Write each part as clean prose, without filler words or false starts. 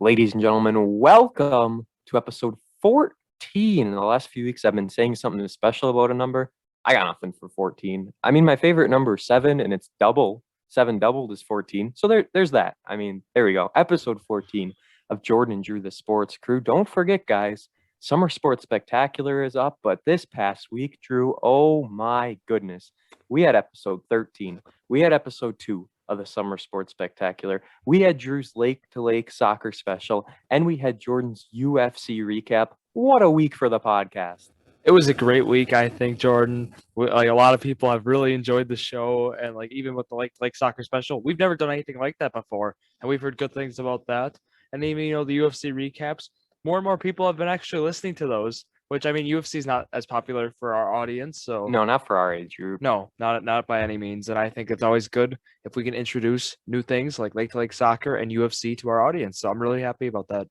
Ladies and gentlemen, welcome to episode 14. In the last few weeks, I've been saying something special about a number. I got nothing for 14. I mean, my favorite number is 7, and it's double. 7 doubled is 14. So there's that. I mean, there we go. Episode 14 of Jordan and Drew, the Sports Crew. Don't forget, guys, Summer Sports Spectacular is up, but this past week, Drew, oh my goodness, we had episode 13. We had episode 2 of the Summer Sports Spectacular. We had Drew's Lake to Lake soccer special, and we had Jordan's UFC recap. What a week for the podcast. It was a great week, I think, Jordan. Like, a lot of people have really enjoyed the show, and like even with the Lake soccer special, we've never done anything like that before, and we've heard good things about that. And even the UFC recaps, more and more people have been actually listening to those. Which, I mean, UFC is not as popular for our audience, so No, not for our age group. no, not by any means. And I think it's always good if we can introduce new things like Lake to Lake soccer and UFC to our audience. So I'm really happy about that.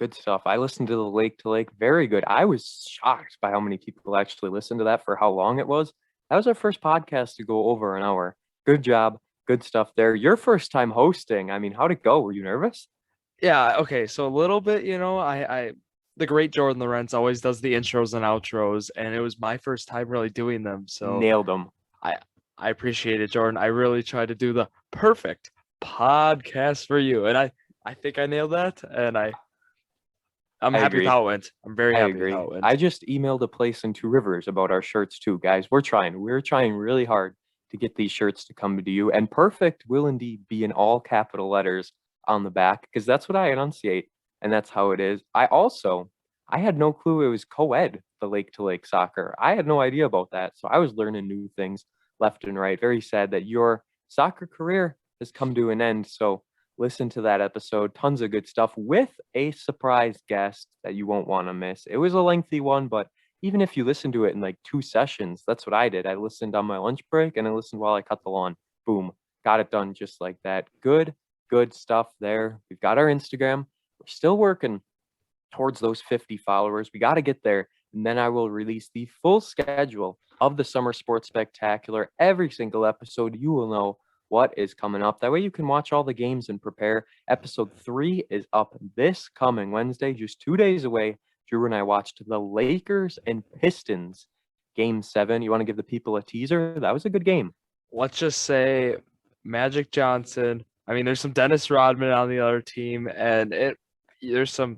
Good stuff. I listened to the Lake to Lake. Very good. I was shocked by how many people actually listened to that for how long it was. That was our first podcast to go over an hour. Good job. Good stuff there. Your first time hosting. I mean, how'd it go? Were you nervous? Yeah, okay. So a little bit, I the great Jordon Lawrenz always does the intros and outros, and it was my first time really doing them. So Nailed them. I appreciate it, Jordan. I really tried to do the perfect podcast for you. And I think I nailed that. And I'm I happy agree. with how it went. I'm very I happy agree. with how it went. I just emailed a place in Two Rivers about our shirts too, guys. We're trying. We're trying really hard to get these shirts to come to you. And perfect will indeed be in all capital letters on the back because that's what I enunciate, and that's how it is. I had no clue it was co-ed, the Lake to Lake soccer. I had no idea about that. So I was learning new things left and right. Very sad that your soccer career has come to an end. So listen to that episode. Tons of good stuff with a surprise guest that you won't want to miss. It was a lengthy one, but even if you listen to it in like 2 sessions, that's what I did. I listened on my lunch break and I listened while I cut the lawn. Boom, got it done just like that. Good stuff there. We've got our Instagram. We're still working towards those 50 followers. We got to get there. And then I will release the full schedule of the Summer Sports Spectacular. Every single episode, you will know what is coming up. That way you can watch all the games and prepare. Episode 3 is up this coming Wednesday, just 2 days away. Drew and I watched the Lakers and Pistons game 7. You want to give the people a teaser? That was a good game. Let's just say Magic Johnson. I mean, there's some Dennis Rodman on the other team, and it was a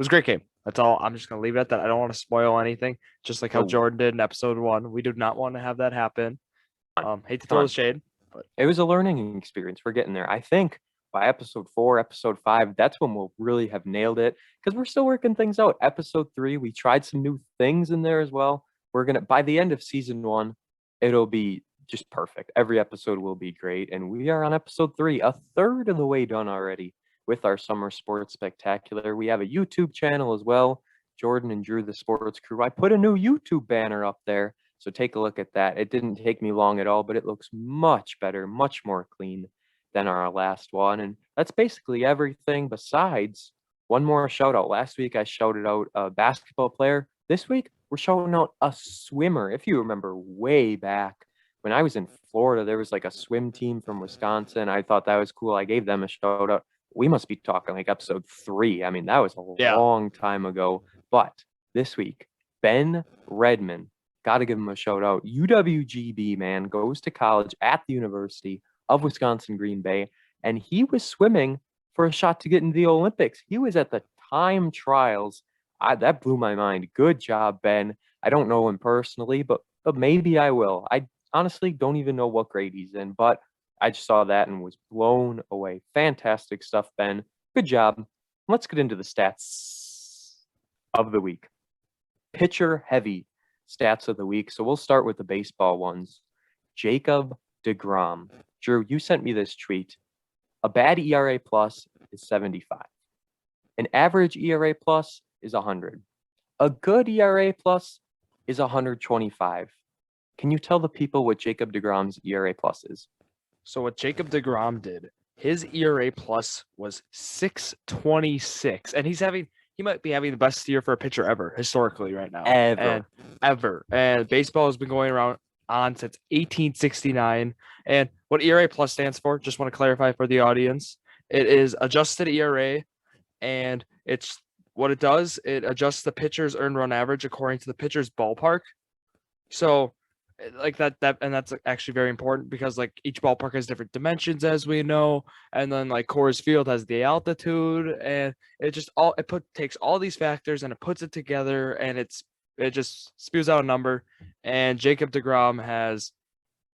great game. That's all. I'm just gonna leave it at that. I don't want to spoil anything. Just like how Oh. Jordan did in episode 1. We do not want to have that happen. Hate to throw the shade. It was a learning experience. We're getting there. I think by episode 4, episode 5, that's when we'll really have nailed it because we're still working things out. Episode 3, we tried some new things in there as well. By the end of season 1, it'll be just perfect. Every episode will be great. And we are on episode 3, a third of the way done already with our Summer Sports Spectacular. We have a YouTube channel as well, Jordan and Drew, the Sports Crew. I put a new YouTube banner up there. So take a look at that. It didn't take me long at all, but it looks much better, much more clean than our last one. And that's basically everything besides one more shout out. Last week, I shouted out a basketball player. This week, we're shouting out a swimmer. If you remember way back when I was in Florida, there was like a swim team from Wisconsin. I thought that was cool. I gave them a shout out. We must be talking like episode 3. I mean, that was a long time ago. But this week, Ben Redmond. Got to give him a shout out. UWGB, man, goes to college at the University of Wisconsin Green Bay, and he was swimming for a shot to get into the Olympics. He was at the time trials. That blew my mind. Good job, Ben. I don't know him personally, but maybe I will. I honestly don't even know what grade he's in, but I just saw that and was blown away. Fantastic stuff, Ben. Good job. Let's get into the stats of the week. Pitcher heavy stats of the week. So we'll start with the baseball ones. Jacob deGrom. Drew, you sent me this tweet. A bad ERA plus is 75. An average ERA plus is 100. A good ERA plus is 125. Can you tell the people what Jacob deGrom's ERA plus is? So what Jacob deGrom did, his ERA plus was 6.26, and he might be having the best year for a pitcher ever historically right now. Ever. And baseball has been going on since 1869. And what ERA plus stands for, just want to clarify for the audience, it is adjusted ERA and it's what it does. It adjusts the pitcher's earned run average according to the pitcher's ballpark. So like and that's actually very important because like each ballpark has different dimensions as we know, and then like Coors Field has the altitude, and takes all these factors and it puts it together, and it just spews out a number. And Jacob deGrom has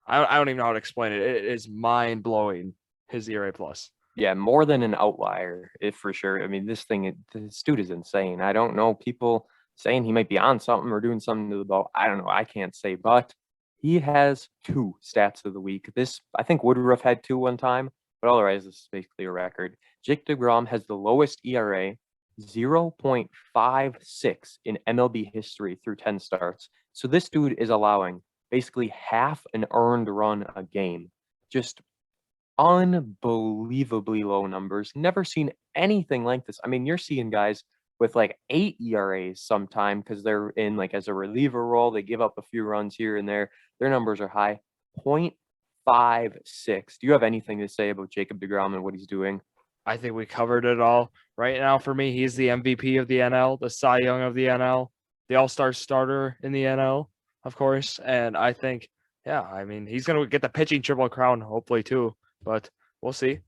I don't even know how to explain it. It is mind blowing, his ERA plus. Yeah, more than an outlier, if for sure. I mean, this dude is insane. I don't know, people saying he might be on something or doing something to the ball. I don't know. I can't say, but he has 2 stats of the week. I think Woodruff had 2 one time, but otherwise, this is basically a record. Jake DeGrom has the lowest ERA, 0.56 in MLB history through 10 starts. So this dude is allowing basically half an earned run a game. Just unbelievably low numbers. Never seen anything like this. I mean, you're seeing guys with like 8 ERAs sometime because they're in like as a reliever role. They give up a few runs here and there. Their numbers are high. 0.56. Do you have anything to say about Jacob deGrom and what he's doing? I think we covered it all. Right now, for me, he's the MVP of the NL, the Cy Young of the NL, the All-Star starter in the NL, of course. And I think, yeah, I mean, he's going to get the pitching triple crown, hopefully, too. But we'll see.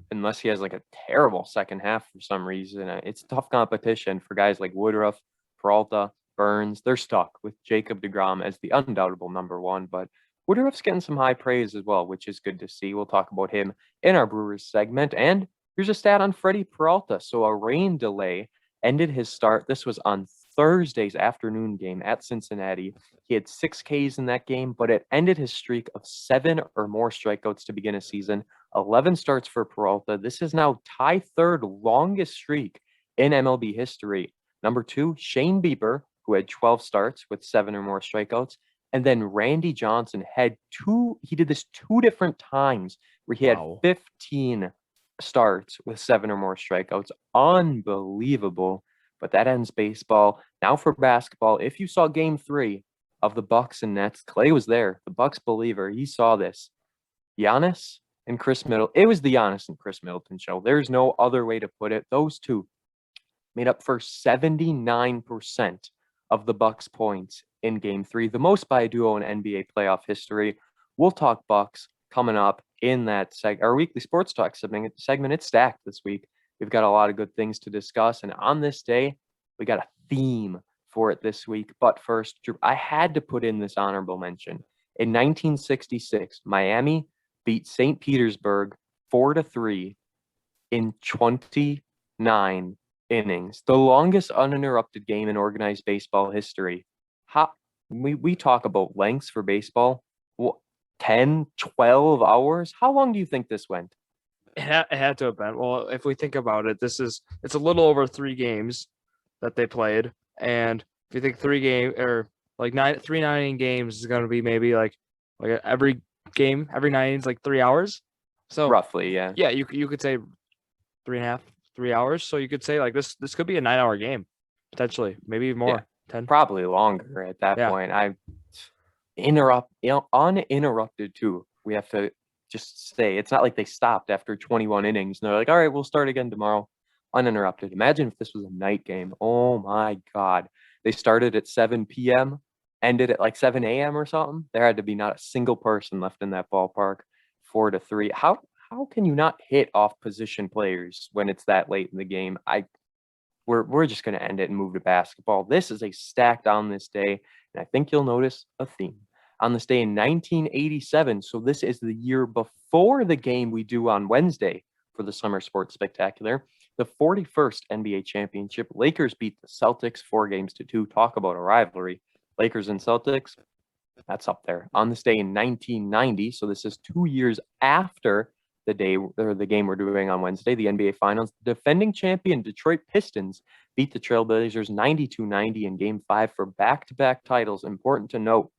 Unless he has like a terrible second half for some reason. It's tough competition for guys like Woodruff, Peralta, Burns. They're stuck with Jacob deGrom as the undoubtable number 1. But Woodruff's getting some high praise as well, which is good to see. We'll talk about him in our Brewers segment. And here's a stat on Freddie Peralta. So a rain delay ended his start. This was on Thursday's afternoon game at Cincinnati. He had 6 Ks in that game, but it ended his streak of 7 or more strikeouts to begin a season. 11 starts for Peralta. This is now tied 3rd longest streak in MLB history. Number 2, Shane Bieber, who had 12 starts with 7 or more strikeouts. And then Randy Johnson he did this 2 different times where he had 15 starts with 7 or more strikeouts. Unbelievable. But that ends baseball. Now for basketball, if you saw game 3 of the Bucks and Nets, Clay was there, the Bucks believer. He saw this. Giannis and Chris Middleton. It was the Giannis and Chris Middleton show. There's no other way to put it. Those two made up for 79% of the Bucks' points in game 3, the most by a duo in NBA playoff history. We'll talk Bucks coming up in that our weekly sports talk segment. It's stacked this week. We've got a lot of good things to discuss. And on this day, we got a theme for it this week. But first, Drew, I had to put in this honorable mention. In 1966, Miami beat St. Petersburg 4-3 in 29 innings, the longest uninterrupted game in organized baseball history. We talk about lengths for baseball, 10, 12 hours. How long do you think this went? It had to have been. Well, if we think about it, it's a little over 3 games that they played, and if you think 3 9 games is going to be maybe like every game, every 9 innings, like 3 hours. So roughly, yeah. Yeah, you could say 3.5, 3 hours. So you could say like this could be a 9-hour game potentially, maybe more. Yeah, 10, probably longer at that point. Uninterrupted too. We have to just say it's not like they stopped after 21 innings and they're like, all right, we'll start again tomorrow. Uninterrupted. Imagine if this was a night game. Oh my God. They started at 7 p.m., ended at like 7 a.m. or something. There had to be not a single person left in that ballpark. 4-3. How can you not hit off position players when it's that late in the game? We're just going to end it and move to basketball. This is a stacked on this day, and I think you'll notice a theme. On this day in 1987, so this is the year before the game we do on Wednesday for the Summer Sports Spectacular, the 41st NBA championship. Lakers beat the Celtics 4-2. Talk about a rivalry. Lakers and Celtics, that's up there. On this day in 1990, so this is 2 years after the game we're doing on Wednesday, the NBA Finals, the defending champion Detroit Pistons beat the Trailblazers 92-90 in Game 5 for back-to-back titles. Important to note,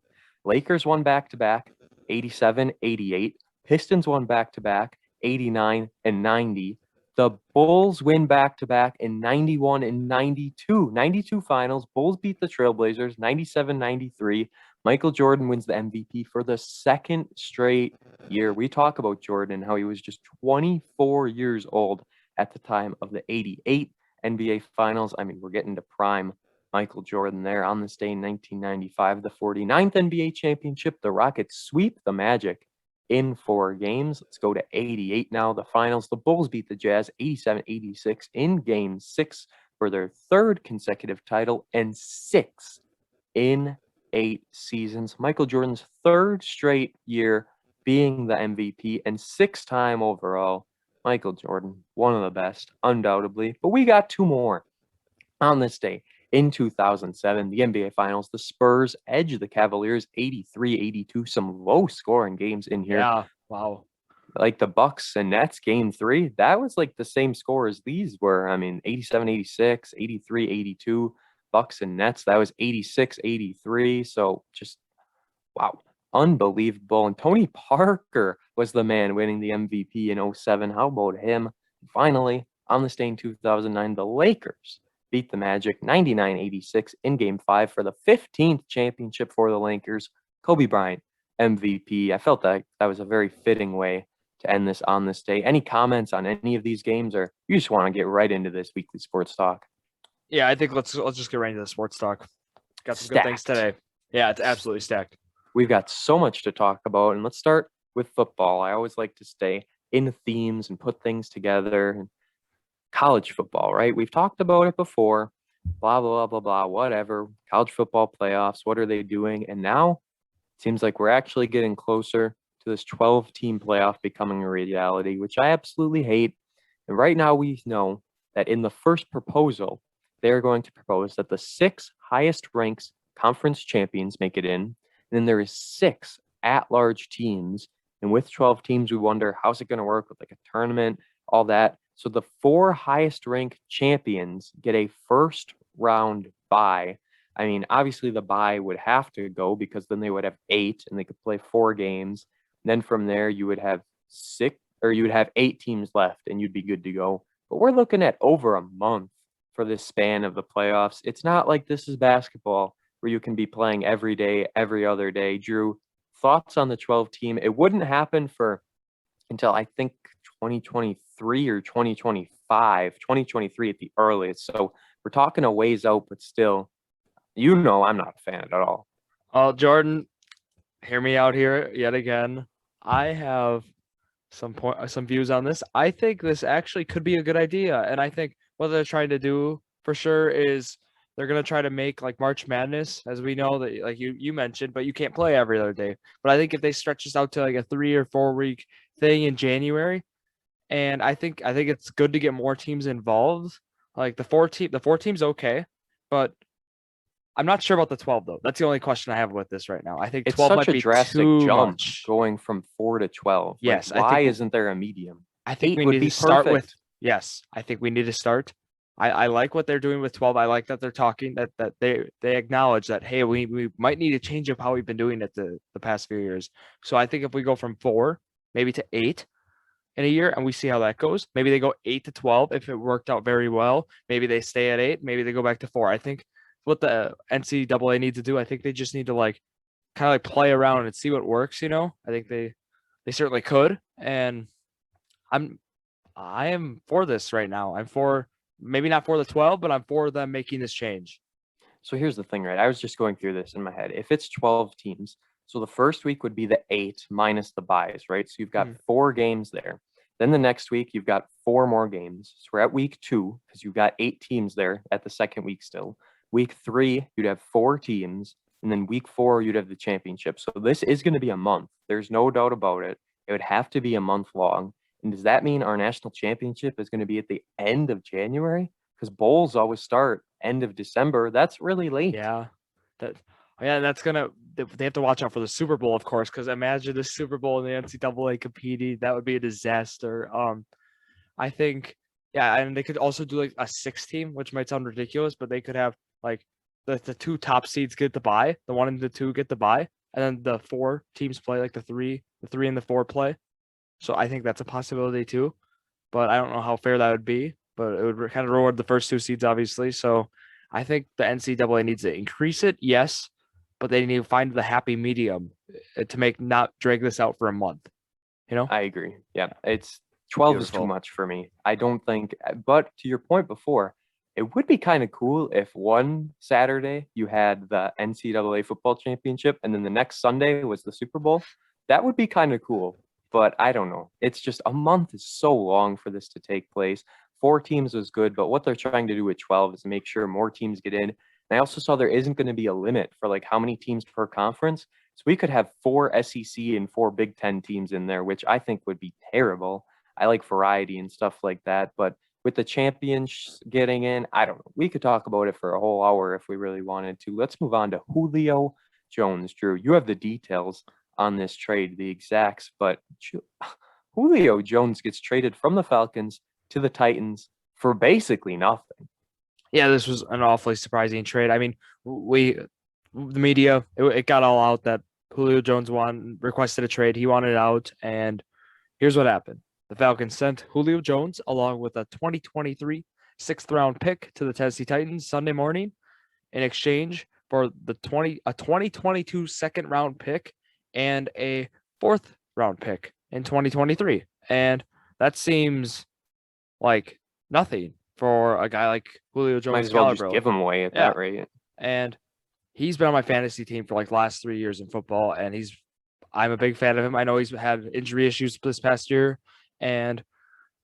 Lakers won back-to-back, 87-88. Pistons won back-to-back, 89 and 90. The Bulls win back-to-back in 91 and 92. 92 finals. Bulls beat the Trailblazers, 97-93. Michael Jordan wins the MVP for the 2nd straight year. We talk about Jordan, how he was just 24 years old at the time of the 88 NBA Finals. I mean, we're getting to prime Michael Jordan there. On this day in 1995, the 49th NBA championship, the Rockets sweep the Magic in 4 games. Let's go to 88 now, the finals. The Bulls beat the Jazz 87-86 in Game 6 for their 3rd consecutive title and 6th in 8 seasons. Michael Jordan's 3rd straight year being the MVP and 6th time overall. Michael Jordan, one of the best, undoubtedly. But we got 2 more on this day. In 2007, the NBA Finals, the Spurs edge the Cavaliers 83-82. Some low-scoring games in here. Yeah, wow. Like the Bucks and Nets Game 3, that was like the same score as these were. I mean, 87-86, 83-82. Bucks and Nets, that was 86-83. So just, wow, unbelievable. And Tony Parker was the man winning the MVP in 07. How about him? Finally, on this day in 2009, the Lakers beat the Magic 99-86 in Game 5 for the 15th championship for the Lakers. Kobe Bryant, MVP. I felt that was a very fitting way to end this on this day. Any comments on any of these games, or you just want to get right into this weekly sports talk? Yeah, I think let's just get right into the sports talk. Got some good things today. Yeah, it's absolutely stacked. We've got so much to talk about, and let's start with football. I always like to stay in themes and put things together. College football, right? We've talked about it before. Blah, blah, blah, blah, whatever. College football playoffs, what are they doing? And now it seems like we're actually getting closer to this 12-team playoff becoming a reality, which I absolutely hate. And right now we know that in the first proposal, they're going to propose that the 6 highest ranked conference champions make it in. And then there is 6 at-large teams. And with 12 teams, we wonder, how's it going to work with like a tournament, all that. So the 4 highest ranked champions get a first round bye. I mean, obviously the bye would have to go because then they would have 8 and they could play 4 games. And then from there, you would have 8 teams left and you'd be good to go. But we're looking at over a month for this span of the playoffs. It's not like this is basketball where you can be playing every day, every other day. Drew, thoughts on the 12 team? It wouldn't happen until I think 2023 or 2023 at the earliest. So we're talking a ways out, but still, I'm not a fan at all. Oh, Jordan, hear me out here yet again. I have some views on this. I think this actually could be a good idea, and I think what they're trying to do for sure is they're going to try to make like March Madness, as we know that like you mentioned, but you can't play every other day. But I think if they stretch this out to like a 3 or 4 week thing in January, and I think it's good to get more teams involved. Like the 4 teams, okay, but I'm not sure about the 12 though. That's the only question I have with this right now. I think 12 might be drastic too jump much. Going from 4 to 12. Yes, like, why isn't there a medium? I think 8 we need to start perfect. with. Yes, I think we need to start. I like what they're doing with 12. I like that they're talking that they acknowledge that, hey, we might need to change up how we've been doing it the past few years. So I think if we go from 4 maybe to 8 in a year and we see how that goes, maybe they go 8 to 12 if it worked out very well. Maybe they stay at 8. Maybe they go back to 4. I think what the NCAA needs to do, I think they just need to like kind of like play around and see what works. I think they certainly could, and I am for this right now. I'm for. Maybe not for the 12, but I'm for them making this change. So here's the thing, right? I was just going through this in my head. If it's 12 teams, so the first week would be the 8 minus the buys, right? So you've got 4 games there. Then the next week, you've got 4 more games. So we're at week 2 because you've got 8 teams there at the second week still. Week 3, you'd have 4 teams. And then week 4, you'd have the championship. So this is going to be a month. There's no doubt about it. It would have to be a month long. And does that mean our national championship is going to be at the end of January? Because bowls always start end of December. That's really late. Yeah. That's gonna. They have to watch out for the Super Bowl, of course, because imagine the Super Bowl and the NCAA competing. That would be a disaster. I think, yeah, and they could also do like a 6 team, which might sound ridiculous, but they could have like the 2 top seeds get the bye, the 1 and the 2 get the bye, and then the 4 teams play like the 3 and the 4 play. So I think that's a possibility too, but I don't know how fair that would be. But it would kind of reward the first 2 seeds, obviously. So I think the NCAA needs to increase it, yes, but they need to find the happy medium to not drag this out for a month. I agree. Yeah, it's 12 is too Beautiful. much for me. I don't think, but to your point before, it would be kind of cool if one Saturday you had the NCAA football championship and then the next Sunday was the Super Bowl. That would be kind of cool, but I don't know. It's just a month is so long for this to take place. 4 teams was good, but what they're trying to do with 12 is make sure more teams get in. And I also saw there isn't going to be a limit for like how many teams per conference. So we could have 4 SEC and 4 Big 10 teams in there, which I think would be terrible. I like variety and stuff like that, but with the champions getting in, I don't know. We could talk about it for a whole hour if we really wanted to. Let's move on to Julio Jones. Drew, you have the details on this trade, the exacts, but Julio Jones gets traded from the Falcons to the Titans for basically nothing. Yeah, this was an awfully surprising trade. I mean, the media, it got all out that Julio Jones requested a trade. He wanted out, and here's what happened. The Falcons sent Julio Jones along with a 2023 sixth-round pick to the Tennessee Titans Sunday morning in exchange for a 2022 second-round pick and a fourth-round pick in 2023. And that seems like nothing for a guy like Julio Jones. Might as well just give him away at that rate. And he's been on my fantasy team for like the last 3 years in football, and I'm a big fan of him. I know he's had injury issues this past year. And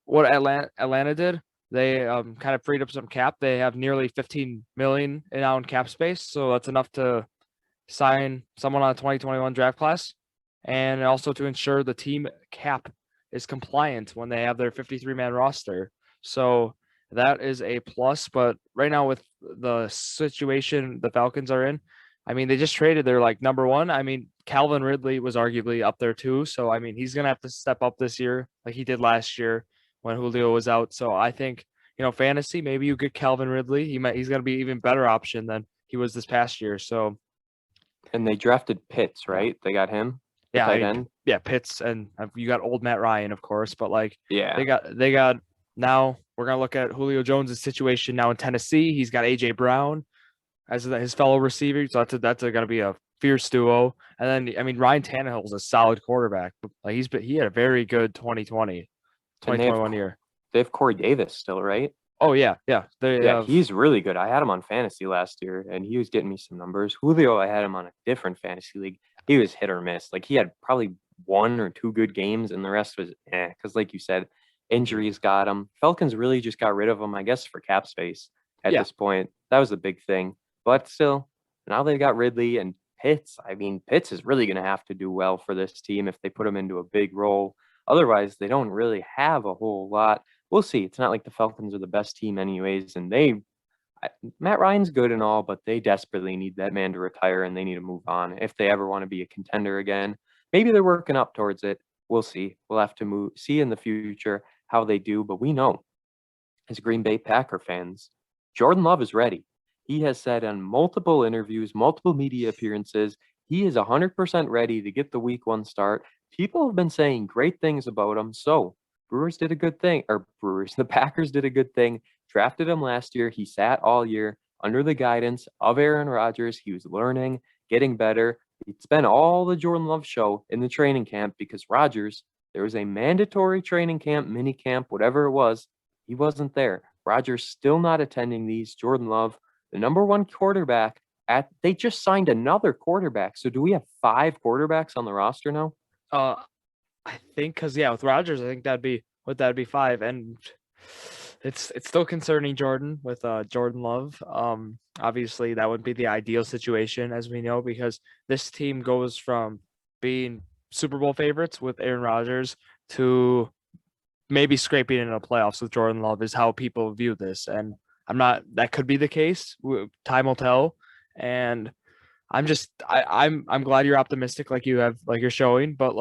what Atlanta did, they kind of freed up some cap. They have nearly $15 million now in cap space, so that's enough to sign someone on a 2021 draft class, and also to ensure the team cap is compliant when they have their 53-man roster. So that is a plus. But right now, with the situation the Falcons are in, I mean, they just traded their like number one. I mean, Calvin Ridley was arguably up there too. So, I mean, he's going to have to step up this year like he did last year when Julio was out. So I think, fantasy, maybe you get Calvin Ridley. He's going to be an even better option than he was this past year. So. And they drafted Pitts, right? They got him. Yeah, Pitts, and you got old Matt Ryan, of course, but they got now we're going to look at Julio Jones' situation now in Tennessee. He's got AJ Brown as his fellow receiver, so that's going to be a fierce duo. And then, I mean, Ryan Tannehill is a solid quarterback. Like he had a very good 2021 year. They have Corey Davis still, right? Oh yeah. He's really good. I had him on fantasy last year, and he was getting me some numbers. Julio, I had him on a different fantasy league. He was hit or miss. Like he had probably 1 or 2 good games, and the rest was because, like you said, injuries got him. Falcons really just got rid of him, I guess, for cap space at this point. That was the big thing. But still, now they got Ridley and Pitts. I mean, Pitts is really going to have to do well for this team if they put him into a big role. Otherwise, they don't really have a whole lot. We'll see. It's not like the Falcons are the best team anyways, and Matt Ryan's good and all, but they desperately need that man to retire, and they need to move on if they ever want to be a contender again. Maybe they're working up towards it. We'll see. We'll have to see in the future how they do, but we know as Green Bay Packer fans, Jordon Love is ready. He has said on multiple interviews, multiple media appearances, he is 100% ready to get the week 1 start. People have been saying great things about him. So the Packers did a good thing, drafted him last year. He sat all year under the guidance of Aaron Rodgers. He was learning, getting better. It's been all the Jordon Love show in the training camp because Rodgers, there was a mandatory training camp, mini camp, whatever it was. He wasn't there. Rodgers still not attending these. Jordon Love, the number 1 quarterback they just signed another quarterback. So do we have 5 quarterbacks on the roster now? I think because with Rodgers, I think that'd be 5, and it's still concerning Jordan with Jordon Love. Obviously that would be the ideal situation, as we know, because this team goes from being Super Bowl favorites with Aaron Rodgers to maybe scraping into the playoffs with Jordon Love is how people view this, and that could be the case. Time will tell, and I'm glad you're optimistic like you're showing, but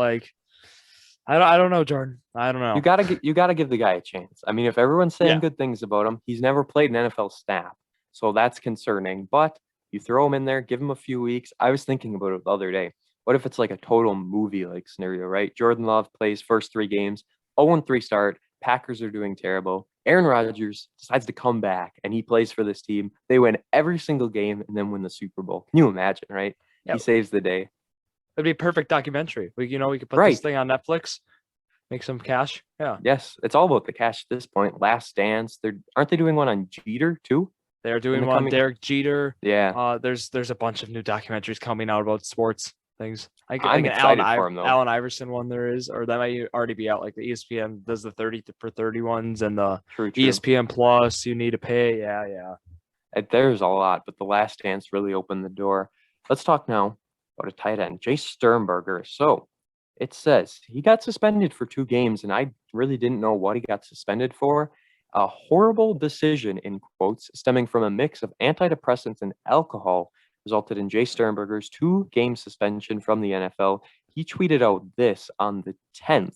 I don't know, Jordan. I don't know. You gotta give the guy a chance. I mean, if everyone's saying good things about him, he's never played an NFL snap, so that's concerning. But you throw him in there, give him a few weeks. I was thinking about it the other day. What if it's like a total movie-like scenario, right? Jordon Love plays first 3 games, 0-3 start. Packers are doing terrible. Aaron Rodgers decides to come back, and he plays for this team. They win every single game and then win the Super Bowl. Can you imagine, right? Yep. He saves the day. It'd be a perfect documentary. We could put this thing on Netflix. make some cash. Yeah, Yes, it's all about the cash at this point. Last Dance. Aren't they doing one on Jeter too? they're In doing the one. coming, Derek Jeter. yeah, There's a bunch of new documentaries coming out about sports things. I'm Like an Allen excited for him though. Allen Iverson one there is, or that might already be out. Like the ESPN does the 30 for 30 ones, and the True, true. ESPN Plus you need to pay. Yeah, yeah. There's a lot, but the Last Dance really opened the door. Let's talk now about a tight end, Jay Sternberger. So it says he got suspended for 2 games, and I really didn't know what he got suspended for. A horrible decision, in quotes, stemming from a mix of antidepressants and alcohol resulted in Jay Sternberger's 2 game suspension from the NFL. He tweeted out this on the 10th.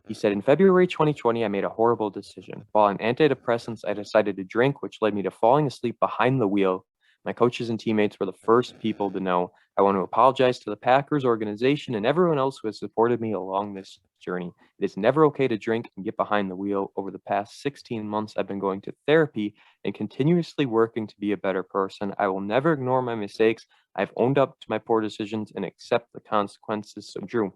He said, in February 2020, I made a horrible decision. While on antidepressants, I decided to drink, which led me to falling asleep behind the wheel. My coaches and teammates were the first people to know. I want to apologize to the Packers organization and everyone else who has supported me along this journey. It is never okay to drink and get behind the wheel. Over the past 16 months, I've been going to therapy and continuously working to be a better person. I will never ignore my mistakes. I've owned up to my poor decisions and accept the consequences. So, Drew,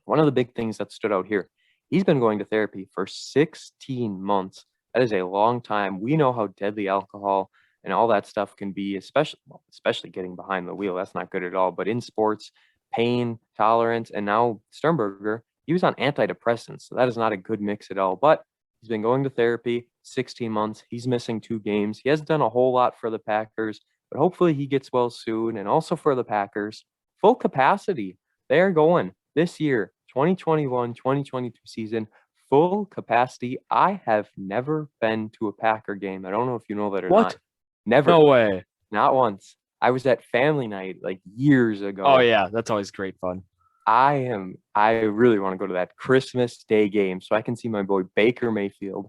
one of the big things that stood out here, he's been going to therapy for 16 months. That is a long time. We know how deadly alcohol and all that stuff can be, especially getting behind the wheel. That's not good at all. But in sports, pain, tolerance, and now Sternberger, he was on antidepressants. So that is not a good mix at all. But he's been going to therapy 16 months. He's missing 2 games. He hasn't done a whole lot for the Packers, but hopefully he gets well soon. And also for the Packers, full capacity. They are going this year, 2021-2022 season, full capacity. I have never been to a Packer game. I don't know if you know that or What? not. Never. No way. Not once. I was at family night like years ago. Oh yeah, that's always great fun. I really want to go to that Christmas Day game so I can see my boy Baker Mayfield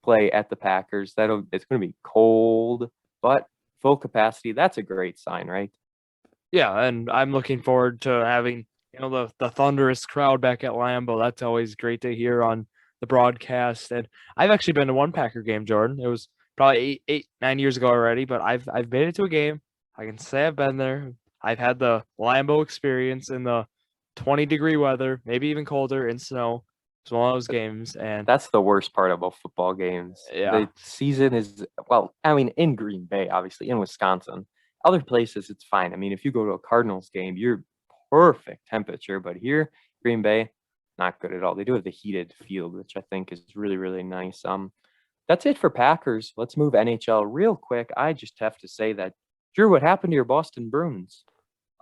play at the Packers. It's going to be cold, but full capacity. That's a great sign, right? Yeah, and I'm looking forward to having the thunderous crowd back at Lambeau. That's always great to hear on the broadcast. And I've actually been to one Packer game, Jordan. It was probably 9 years ago already, but I've made it to a game. I can say I've been there. I've had the Lambeau experience in the 20-degree weather, maybe even colder in snow. It's one of those games, and That's the worst part about football games. Yeah. The season is, well, I mean, in Green Bay, obviously, in Wisconsin. Other places, it's fine. I mean, if you go to a Cardinals game, you're perfect temperature, but here, Green Bay, not good at all. They do have the heated field, which I think is really, really nice. That's it for Packers. Let's move NHL real quick. I just have to say that, Drew, what happened to your Boston Bruins?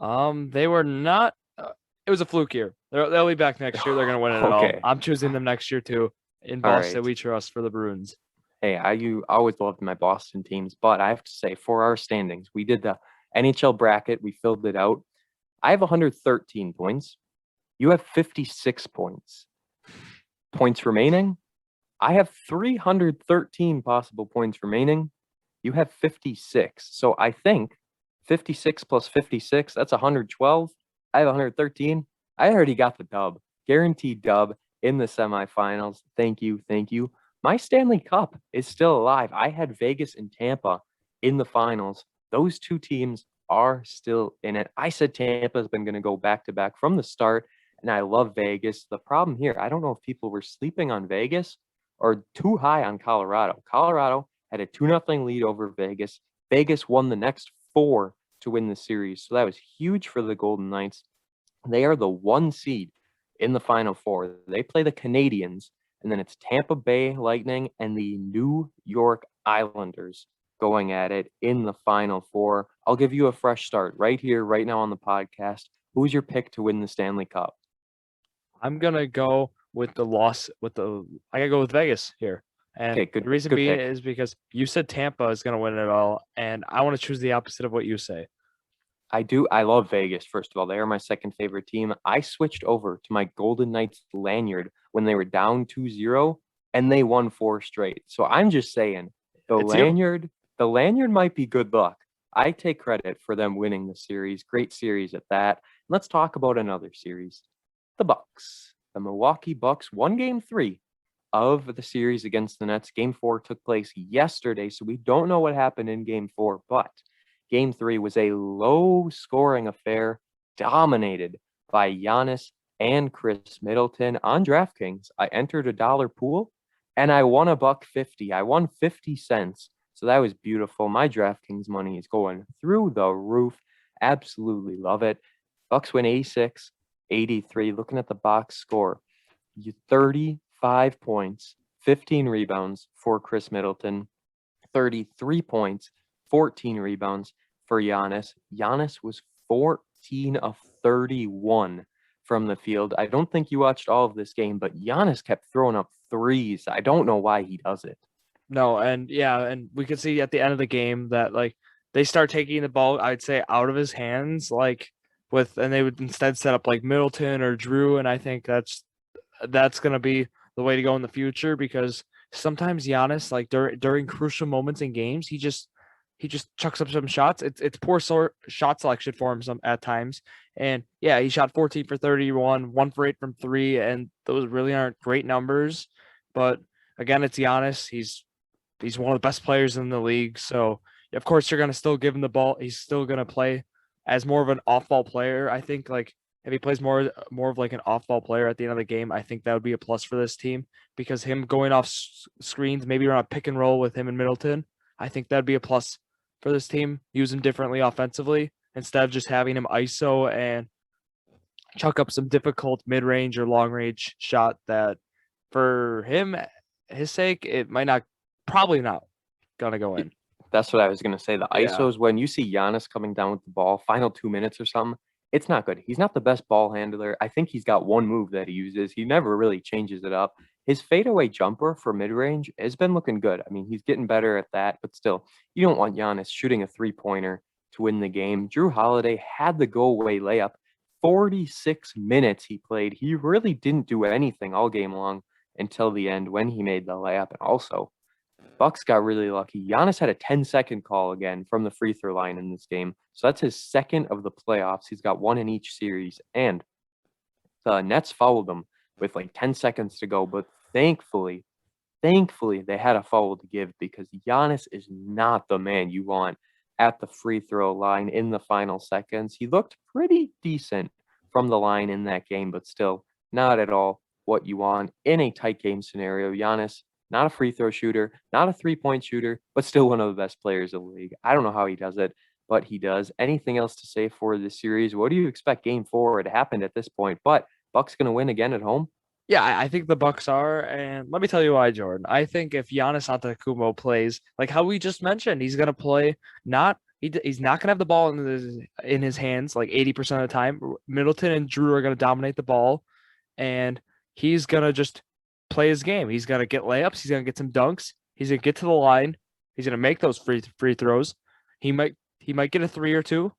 they were not. It was a fluke year. They'll be back next year. They're gonna win it Okay. all. I'm choosing them next year too. In All Boston, right. we trust for the Bruins. Hey, I always loved my Boston teams, but I have to say, for our standings, we did the NHL bracket. We filled it out. I have 113 points. You have 56 points. Points remaining. I have 313 possible points remaining. You have 56. So I think 56 plus 56, that's 112. I have 113. I already got the dub. Guaranteed dub in the semifinals. Thank you. Thank you. My Stanley Cup is still alive. I had Vegas and Tampa in the finals. Those 2 teams are still in it. I said Tampa's been going to go back to back from the start, and I love Vegas. The problem here, I don't know if people were sleeping on Vegas or too high on Colorado. Colorado had a 2-0 lead over Vegas. Vegas won the next 4 to win the series. So that was huge for the Golden Knights. They are the 1 seed in the Final Four. They play the Canadiens, and then it's Tampa Bay Lightning and the New York Islanders going at it in the Final Four. I'll give you a fresh start right here, right now on the podcast. Who's your pick to win the Stanley Cup? I'm gonna go with the loss. I gotta go with Vegas here. And Okay, good- the reason good being pick. is because you said Tampa is gonna win it all, and I want to choose the opposite of what you say. I do. I love Vegas, first of all. They are my second favorite team. I switched over to my Golden Knights lanyard when they were down 2-0, and they won 4 straight. So I'm just saying, It's you. the lanyard might be good luck. I take credit for them winning the series. Great series at that. Let's talk about another series. The Bucks. The Milwaukee Bucks won Game 3 of the series against the Nets. Game 4 took place yesterday, so we don't know what happened in Game 4, but Game 3 was a low-scoring affair dominated by Giannis and Chris Middleton on DraftKings. I entered a dollar pool and I won a buck 50. I won 50 cents. So that was beautiful. My DraftKings money is going through the roof. Absolutely love it. Bucks win 86-83. Looking at the box score, 35 points, 15 rebounds for Chris Middleton, 33 points, 14 rebounds for Giannis. Giannis was 14 of 31 from the field. I don't think you watched all of this game, but Giannis kept throwing up threes. I don't know why he does it. No, and yeah, and we could see at the end of the game that like they start taking the ball, I'd say, out of his hands, and they would instead set up like Middleton or Drew, and I think that's gonna be the way to go in the future because sometimes Giannis, like during crucial moments in games, he just chucks up some shots. It's poor shot selection for him some at times. And yeah, he shot 14 for 31, 1 for 8 from 3, and those really aren't great numbers. But again, it's Giannis. He's one of the best players in the league. So of course you're gonna still give him the ball. He's still gonna play as more of an off-ball player. I think like if he plays more of like an off-ball player at the end of the game, I think that would be a plus for this team because him going off screens, maybe around a pick and roll with him and Middleton, I think that'd be a plus for this team. Use him differently offensively instead of just having him ISO and chuck up some difficult mid-range or long-range shot that for him, his sake, it might not, probably not gonna go in. That's what I was going to say. The Yeah. ISOs, when you see Giannis coming down with the ball, final 2 minutes or something, it's not good. He's not the best ball handler. I think he's got one move that he uses. He never really changes it up. His fadeaway jumper for mid-range has been looking good. I mean, he's getting better at that, but still, you don't want Giannis shooting a three-pointer to win the game. Jrue Holiday had the go-away layup. 46 minutes he played. He really didn't do anything all game long until the end when he made the layup. And also, Bucks got really lucky. Giannis had a 10-second call again from the free throw line in this game. So that's his second of the playoffs. He's got one in each series. And the Nets fouled him with like 10 seconds to go. But thankfully, they had a foul to give because Giannis is not the man you want at the free throw line in the final seconds. He looked pretty decent from the line in that game, but still not at all what you want in a tight game scenario. Giannis, not a free throw shooter, not a three-point shooter, but still one of the best players in the league. I don't know how he does it, but he does. Anything else to say for this series? What do you expect game 4? It happened at this point, but Bucks going to win again at home? Yeah, I think the Bucks are, and let me tell you why, Jordan. I think if Giannis Antetokounmpo plays like how we just mentioned, he's gonna play he's not gonna have the ball in his hands like 80% of the time. Middleton and Drew are gonna dominate the ball, and he's gonna just play his game. He's gonna get layups. He's gonna get some dunks. He's gonna get to the line. He's gonna make those free throws. He might get a 3 or 2.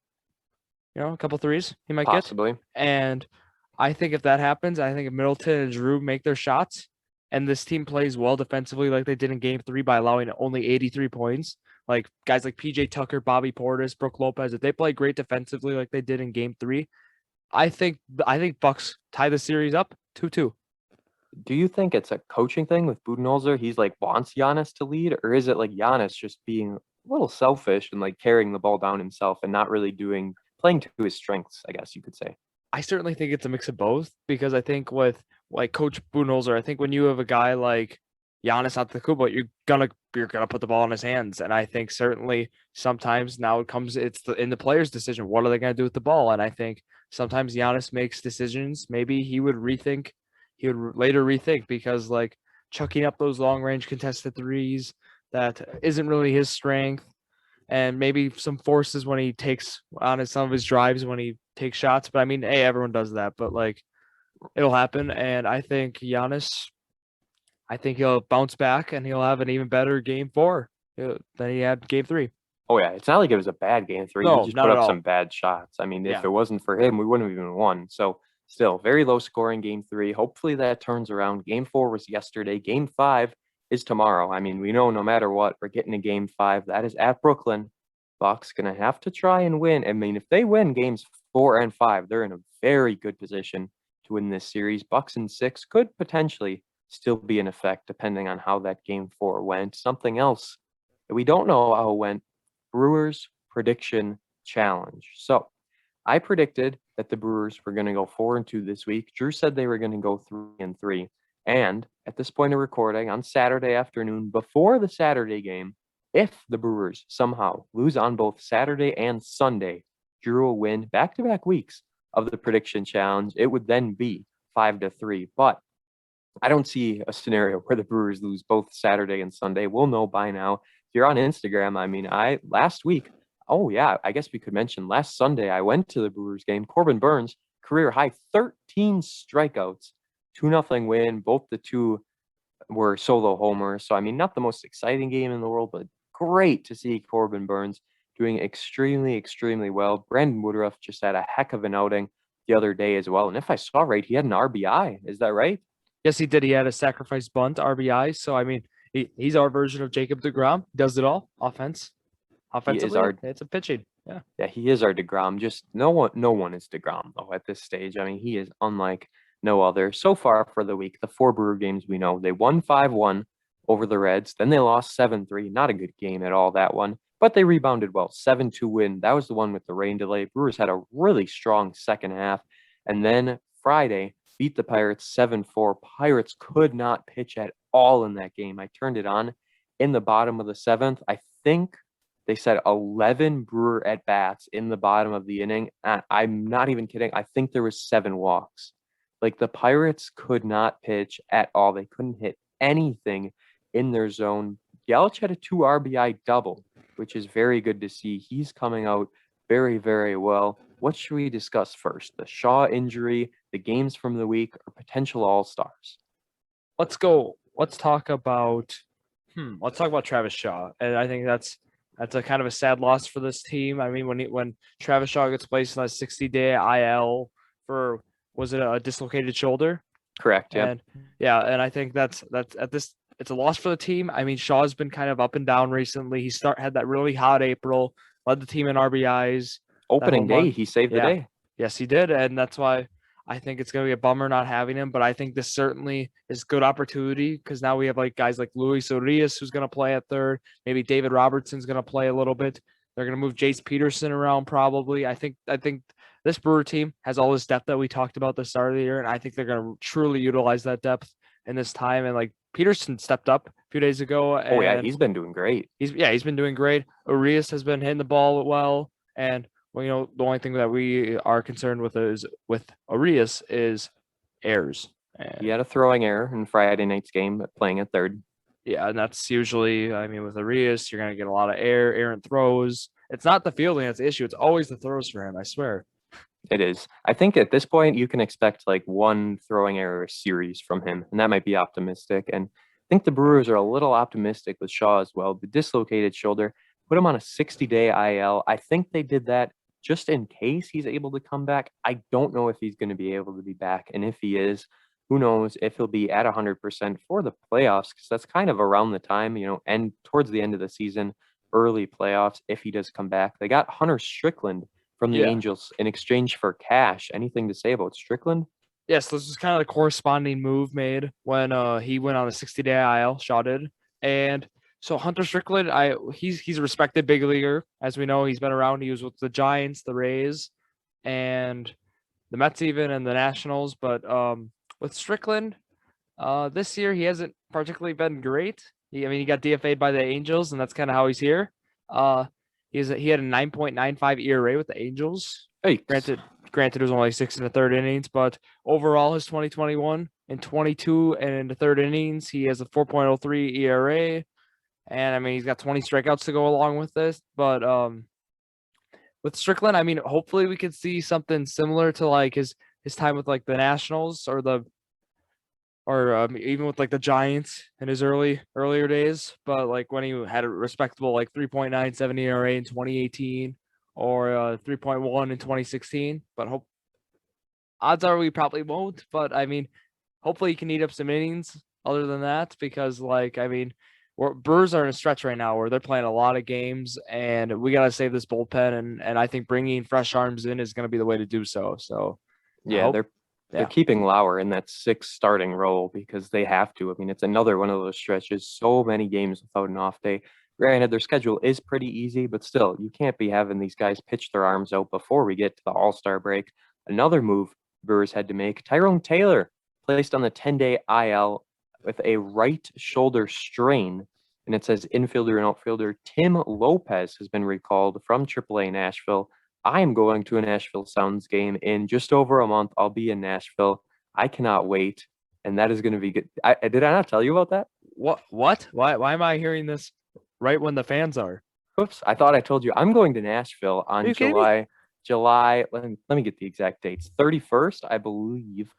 A couple threes he might Possibly. get, and I think if that happens, I think if Middleton and Drew make their shots and this team plays well defensively like they did in game 3 by allowing only 83 points, like guys like PJ Tucker, Bobby Portis, Brook Lopez, if they play great defensively like they did in game 3, I think Bucks tie the series up 2-2. Do you think it's a coaching thing with Budenholzer? He's like wants Giannis to lead, or is it like Giannis just being a little selfish and like carrying the ball down himself and not really playing to his strengths, I guess you could say? I certainly think it's a mix of both because I think with like Coach Budenholzer, I think when you have a guy like Giannis Antetokounmpo, you're gonna put the ball in his hands, and I think certainly sometimes now it's in the player's decision. What are they gonna do with the ball? And I think sometimes Giannis makes decisions. Maybe he would later rethink because like chucking up those long range contested threes that isn't really his strength, and maybe some forces when he takes on some of his drives when he takes shots. But I mean, hey, everyone does that, but like it'll happen. And I think Giannis, I think he'll bounce back and he'll have an even better game 4 than he had game 3. Oh yeah, it's not like it was a bad game 3. No, He just not put at up all. some bad shots. I mean, if Yeah. it wasn't for him, we wouldn't have even won. So still very low scoring game 3. Hopefully that turns around. Game 4 was yesterday. Game 5 is tomorrow. I mean, we know no matter what, we're getting a game 5. That is at Brooklyn. Bucks gonna have to try and win. I mean, if they win games 4 and 5, they're in a very good position to win this series. Bucks in 6 could potentially still be in effect depending on how that game 4 went. Something else that we don't know how it went, Brewers prediction challenge. So I predicted that the Brewers were going to go 4-2 this week. Drew said they were going to go 3-3. And at this point of recording on Saturday afternoon, before the Saturday game, if the Brewers somehow lose on both Saturday and Sunday, Drew will win back-to-back weeks of the prediction challenge. It would then be 5-3. But I don't see a scenario where the Brewers lose both Saturday and Sunday. We'll know by now. If you're on Instagram, I mean, last week, oh yeah, I guess we could mention last Sunday I went to the Brewers game. Corbin Burns, career high 13 strikeouts, 2-0 win. Both the two were solo homers. So I mean, not the most exciting game in the world, but great to see Corbin Burns doing extremely, extremely well. Brandon Woodruff just had a heck of an outing the other day as well. And if I saw right, he had an RBI. Is that right? Yes, he did. He had a sacrifice bunt RBI. So I mean, he's our version of Jacob DeGrom. Does it all. Offensively, it's a pitching. Yeah. Yeah, he is our DeGrom. Just no one is DeGrom though at this stage. I mean, he is unlike no other. So far for the week, the 4 Brewer games we know, they won 5-1 over the Reds. Then they lost 7-3. Not a good game at all, that one. But they rebounded well. 7-2 win. That was the one with the rain delay. Brewers had a really strong second half. And then Friday, beat the Pirates 7-4. Pirates could not pitch at all in that game. I turned it on in the bottom of the 7th. I think they said 11 Brewer at-bats in the bottom of the inning. I'm not even kidding. I think there was 7 walks. Like, the Pirates could not pitch at all. They couldn't hit anything in their zone. Yelich had a 2 RBI double, which is very good to see. He's coming out very, very well. What should we discuss first? The Shaw injury, the games from the week, or potential all-stars? Let's go. Let's talk about Travis Shaw. And I think that's a kind of a sad loss for this team. I mean, when Travis Shaw gets placed on a 60-day IL for, was it a dislocated shoulder? Correct. Yeah. And I think that's it's a loss for the team. I mean, Shaw's been kind of up and down recently. He had that really hot April, led the team in RBIs. Opening day, he saved the day. Yes, he did, and that's why I think it's going to be a bummer not having him. But I think this certainly is good opportunity because now we have like guys like Luis Urias who's going to play at third. Maybe David Robertson's going to play a little bit. They're going to move Jace Peterson around probably. I think this Brewer team has all this depth that we talked about at the start of the year, and I think they're going to truly utilize that depth in this time. And like Peterson stepped up a few days ago. Oh yeah, he's been doing great. He's been doing great. Urias has been hitting the ball well, and well, the only thing that we are concerned with with Urias is errors. And he had a throwing error in Friday night's game, playing at third. Yeah, and that's usually, I mean, with Urias, you're going to get a lot of errant throws. It's not the fielding that's the issue. It's always the throws for him, I swear. It is. I think at this point, you can expect like 1 throwing error series from him, and that might be optimistic. And I think the Brewers are a little optimistic with Shaw as well. The dislocated shoulder, put him on a 60-day IL. I think they did that just in case he's able to come back. I don't know if he's going to be able to be back. And if he is, who knows if he'll be at 100% for the playoffs, because that's kind of around the time, and towards the end of the season, early playoffs, if he does come back. They got Hunter Strickland from the Angels in exchange for cash. Anything to say about Strickland? Yes, this is kind of the corresponding move made when he went on a 60-day IL, Shaw did. And so Hunter Strickland, he's a respected big leaguer. As we know, he's been around. He was with the Giants, the Rays, and the Mets even, and the Nationals. But with Strickland, this year he hasn't particularly been great. He got DFA'd by the Angels, and that's kind of how he's here. He had a 9.95 ERA with the Angels. Hey, granted, it was only 6 1/3 innings, but overall, his 2021 in 22 and in the third innings, he has a 4.03 ERA. And I mean, he's got 20 strikeouts to go along with this. But with Strickland, I mean, hopefully we could see something similar to like his time with like the Nationals or even with like the Giants in his earlier days. But like when he had a respectable like 3.97 ERA in 2018 or 3.1 in 2016. But odds are we probably won't. But I mean, hopefully he can eat up some innings other than that, because like, I mean, Brewers are in a stretch right now where they're playing a lot of games, and we got to save this bullpen. And I think bringing fresh arms in is going to be the way to do so. So, yeah, they're keeping Lauer in that 6th starting role because they have to. I mean, it's another one of those stretches. So many games without an off day. Granted, their schedule is pretty easy, but still, you can't be having these guys pitch their arms out before we get to the All-Star break. Another move Brewers had to make, Tyrone Taylor placed on the 10-day IL with a right shoulder strain. And it says infielder and outfielder Tim Lopez has been recalled from AAA Nashville. I am going to a Nashville Sounds game in just over a month. I'll be in Nashville. I cannot wait. And that is going to be good. Did I not tell you about that? What? Why am I hearing this right when the fans are? Oops, I thought I told you. I'm going to Nashville Are on you kidding me? July. Let me get the exact dates. 31st, I believe.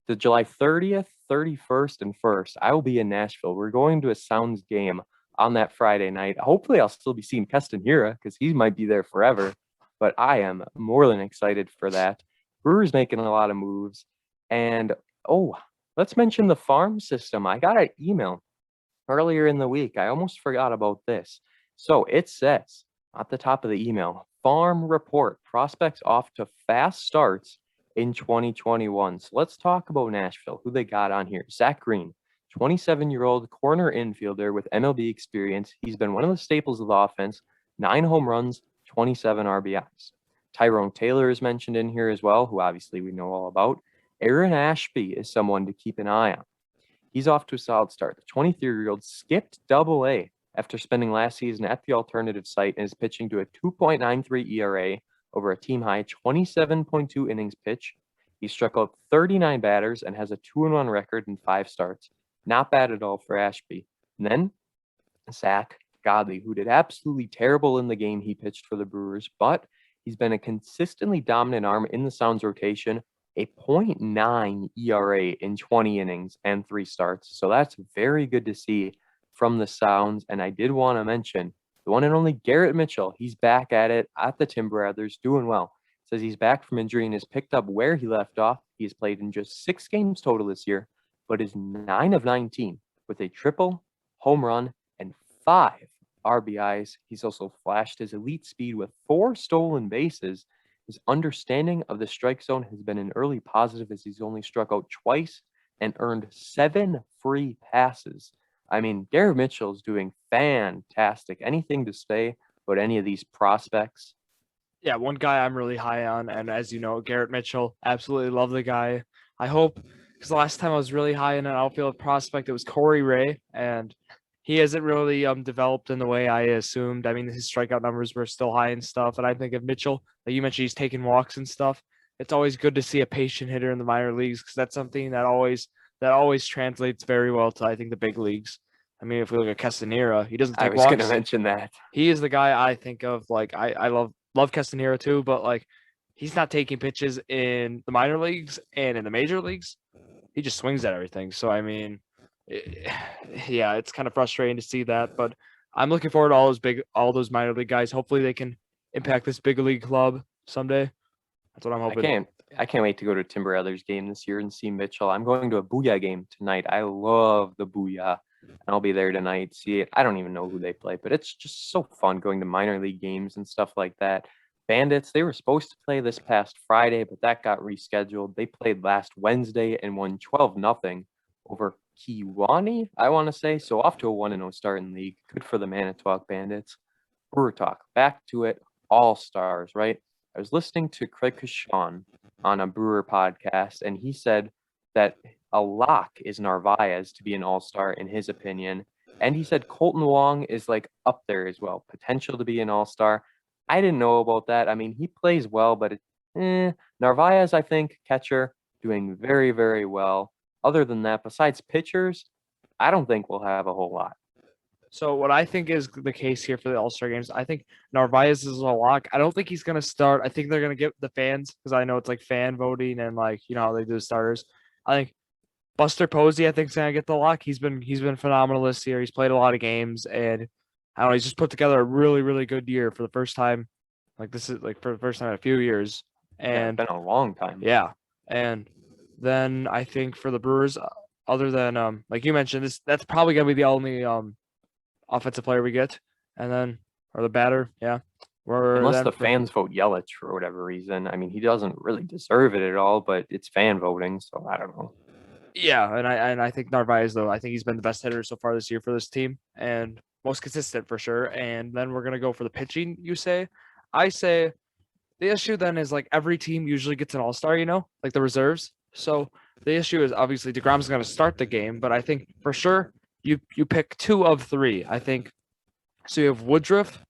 The July 30th, 31st, and 1st. I will be in Nashville. We're going to a Sounds game on that Friday night. Hopefully, I'll still be seeing Keston Hira because he might be there forever. But I am more than excited for that. Brewers making a lot of moves. And, let's mention the farm system. I got an email earlier in the week. I almost forgot about this. So it says at the top of the email, farm report, prospects off to fast starts in 2021. So let's talk about Nashville, who they got on here. Zach Green, 27-year-old corner infielder with MLB experience. He's been one of the staples of the offense, 9 home runs, 27 RBIs. Tyrone Taylor is mentioned in here as well, who obviously we know all about. Aaron Ashby is someone to keep an eye on. He's off to a solid start. The 23-year-old skipped Double-A after spending last season at the alternative site and is pitching to a 2.93 ERA over a team-high 27.2 innings pitched. He struck out 39 batters and has a 2-1 record in 5 starts. Not bad at all for Ashby. And then Zach Godley, who did absolutely terrible in the game he pitched for the Brewers, but he's been a consistently dominant arm in the Sounds rotation, a 0.9 ERA in 20 innings and 3 starts. So that's very good to see from the Sounds. And I did want to mention the one and only Garrett Mitchell. He's back at it at the Tim Brothers, doing well. Says he's back from injury and has picked up where he left off. He has played in just 6 games total this year, but is 9 of 19 with a triple, home run, and 5 RBIs. He's also flashed his elite speed with 4 stolen bases. His understanding of the strike zone has been an early positive as he's only struck out twice and earned 7 free passes. I mean, Garrett Mitchell is doing fantastic. Anything to say about any of these prospects? Yeah, one guy I'm really high on, and as you know, Garrett Mitchell, absolutely love the guy. I hope, because the last time I was really high in an outfield prospect, it was Corey Ray, and he hasn't really developed in the way I assumed. I mean, his strikeout numbers were still high and stuff, and I think of Mitchell, like you mentioned, he's taking walks and stuff. It's always good to see a patient hitter in the minor leagues because that's something that always translates very well to, I think, the big leagues. I mean, if we look at Castanera, he doesn't I take was going walks. to mention that. He is the guy I think of. Like I love Castanera too, but like he's not taking pitches in the minor leagues and in the major leagues. He just swings at everything. So I mean, yeah, it's kind of frustrating to see that. But I'm looking forward to all those minor league guys. Hopefully, they can impact this big league club someday. That's what I'm hoping. I can't wait to go to a Tim Brothers game this year and see Mitchell. I'm going to a Booyah game tonight. I love the Booyah. And I'll be there tonight. See it. I don't even know who they play, but it's just so fun going to minor league games and stuff like that. Bandits, they were supposed to play this past Friday, but that got rescheduled. They played last Wednesday and won 12-0 over Kewanee, I want to say. So off to a 1-0 start in the league. Good for the Manitowoc Bandits. Brewer talk. Back to it. All stars, right? I was listening to Craig Kashan on a Brewer podcast, and he said that a lock is Narvaez to be an all-star in his opinion. And he said Colton Wong is like up there as well, potential to be an all-star. I didn't know about that. I mean, he plays well, but Narvaez, I think, catcher, doing very, very well. Other than that, besides pitchers, I don't think we'll have a whole lot. So what I think is the case here for the All-Star games, I think Narvaez is a lock. I don't think he's going to start. I think they're going to get the fans because I know it's like fan voting and like, you know, how they do the starters. I think Buster Posey, I think, is gonna get the lock. He's been phenomenal this year. He's played a lot of games, and I don't know. He's just put together a really, really good year for the first time. Like this is like for the first time in a few years, and Yeah, it's been a long time. yeah. And then I think for the Brewers, other than like you mentioned, that's probably gonna be the only offensive player we get, and then or the batter, yeah. Unless the fans vote Yelich for whatever reason. I mean, he doesn't really deserve it at all, but it's fan voting, so I don't know. Yeah, and I think Narvaez though. I think he's been the best hitter so far this year for this team and most consistent for sure. And then we're gonna go for the pitching. You say, I say, the issue then is like every team usually gets an all-star, like the reserves. So the issue is obviously DeGrom's going to start the game, but I think for sure you pick 2 of 3. I think so. You have Woodruff,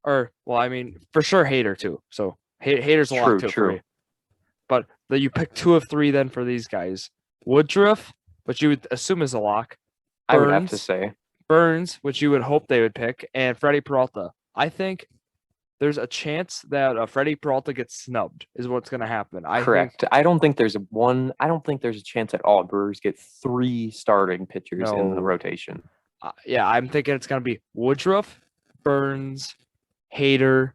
or well, I mean for sure Hader too. So Hader's a lot too for me. But that you pick 2 of 3 then for these guys. Woodruff, which you would assume is a lock. I would have to say Burns, which you would hope they would pick, and Freddie Peralta. I think there's a chance that Freddie Peralta gets snubbed is what's going to happen. Correct. I don't think there's a chance at all Brewers get 3 starting pitchers in the rotation. Yeah, I'm thinking it's going to be Woodruff, Burns, Hader,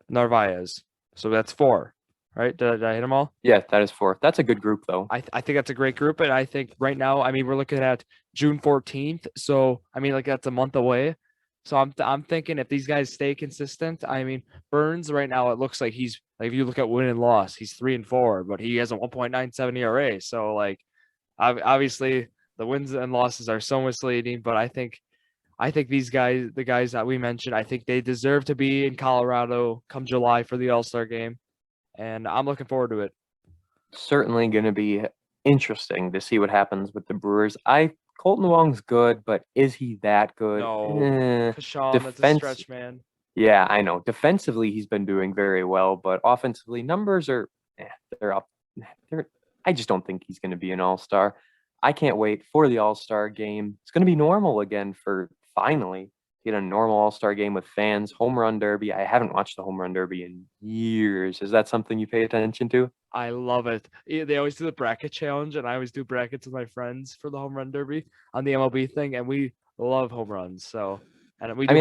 Narvaez. So that's 4, right? Did I hit them all? Yeah, that is 4. That's a good group, though. I think that's a great group, and I think right now, I mean, we're looking at June 14th, so I mean, like that's a month away. So I'm thinking if these guys stay consistent, I mean, Burns right now it looks like he's like if you look at win and loss, he's 3-4, but he has a 1.97 ERA. So like, obviously the wins and losses are so misleading. But I think these guys, the guys that we mentioned, I think they deserve to be in Colorado come July for the All-Star game, and I'm looking forward to it. Certainly going to be interesting to see what happens with the Brewers. Colton Wong's good, but is he that good? No, Kashawn, that's a stretch, man. Yeah, I know. Defensively, he's been doing very well, but offensively, numbers are they're up. I just don't think he's going to be an all-star. I can't wait for the all-star game. It's going to be normal again for finally get a normal all-star game with fans. Home run derby. I haven't watched the home run derby in years. Is that something you pay attention to? I love it. They always do the bracket challenge, and I always do brackets with my friends for the home run derby on the MLB thing, and we love home runs. So, and we do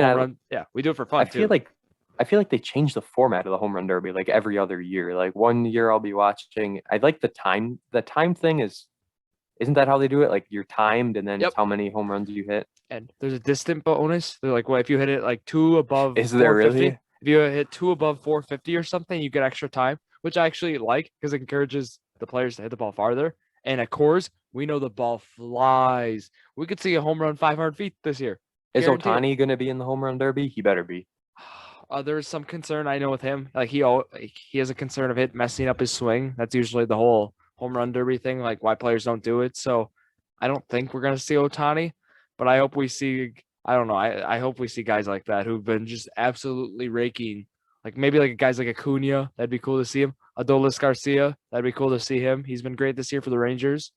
we do it for fun. I feel like they change the format of the home run derby like every other year. Like one year I'll be watching. I like the time. The time thing isn't that how they do it? Like you're timed, and then it's how many home runs you hit. And there's a distant bonus. They're like, well, if you hit it like 2 above, is there really? If you hit 2 above 450 or something, you get extra time, which I actually like because it encourages the players to hit the ball farther. And at Coors, we know the ball flies. We could see a home run 500 feet this year. Is Ohtani going to be in the home run derby? He better be. There's some concern I know with him. Like he has a concern of it messing up his swing. That's usually the whole home run derby thing, like why players don't do it. So I don't think we're going to see Ohtani, but I hope we see. I don't know. I hope we see guys like that who've been just absolutely raking. Like maybe like guys like Acuna, that'd be cool to see him. Adolis Garcia, that'd be cool to see him. He's been great this year for the Rangers.